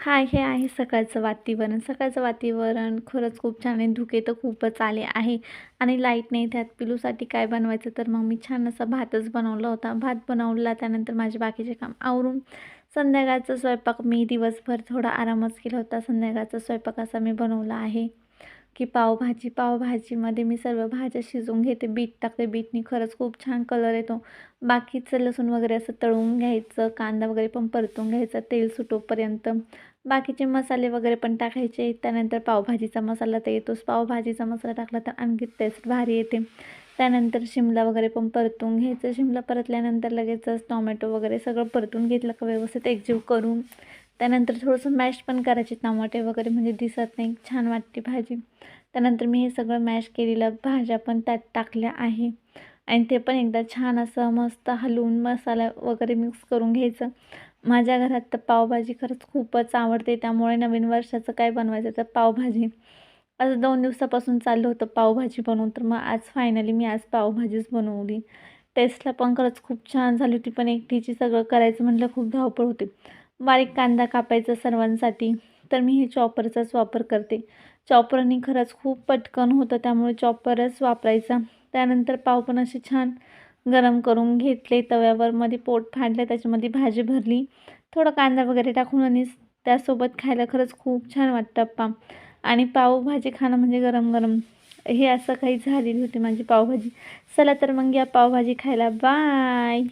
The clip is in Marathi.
हाय, हे आहे सकाळचं वातावरण. सकाळचं वातावरण खरंच खूप छान आहे. धुके तर खूपच आले आहे आणि लाईट नाही. त्यात पिलूसाठी काय बनवायचं, तर मग मी छान असा भातच बनवला होता. भात बनवला, त्यानंतर माझे बाकीचे काम आवरून संध्याकाळचा स्वयंपाक मी दिवसभर थोडा आरामच केला होता. संध्याकाळचा स्वयंपाक असा मी बनवला आहे की पावभाजी. पावभाजीमध्ये मी सर्व भाज्या शिजवून घेते, बीट टाकते. बीटनी खरंच खूप छान कलर येतो. बाकीचं लसूण वगैरे असं तळून घ्यायचं, कांदा वगैरे पण परतून घ्यायचा तेल सुटोपर्यंत. बाकीचे मसाले वगैरे पण टाकायचे. त्यानंतर पावभाजीचा मसाला तर येतोच. पावभाजीचा मसाला टाकला तर आणखी टेस्ट भारी येते. त्यानंतर शिमला वगैरे पण परतून घ्यायचं. शिमला परतल्यानंतर लगेचच टोमॅटो वगैरे सगळं परतून घेतलं का व्यवस्थित एकजीव करून त्यानंतर थोडंसं मॅश पण करायचे टमाटे वगैरे, म्हणजे दिसत नाही, छान वाटते भाजी. त्यानंतर मी हे सगळं मॅश केलेलं भाज्या पण त्यात टाकल्या आहे आणि ते पण एकदा छान असं मस्त हलवून मसाला वगैरे मिक्स करून घ्यायचं. माझ्या घरात तर पावभाजी खरंच खूपच आवडते, त्यामुळे नवीन वर्षाचं काय बनवायचं तर पावभाजी. असं 2 दिवसापासून चाललं होतं पावभाजी बनवून, तर मग आज फायनली मी आज पावभाजीच बनवली. टेस्टला पण खरंच खूप छान झाली होती, पण एकटीची सगळं करायचं म्हटलं खूप धावपळ होते. बारीक कांदा कापायचा सर्वांसाठी, तर मी हे चॉपरचाच वापर करते. चॉपरनी खरंच खूप पटकन होतं, त्यामुळे चॉपरच वापरायचा. त्यानंतर पाव पण असे छान गरम करून घेतले तव्यावर, मध्ये पोट फाडलं, त्याच्यामध्ये भाजी भरली, थोडा कांदा वगैरे टाकून आणि त्यासोबत खायला खरंच खूप छान वाटतं पाव. आणि पावभाजी खाणं म्हणजे गरम गरम, हे असं काही झालेली होती माझी पावभाजी. चला तर मग या पावभाजी खायला. बाय.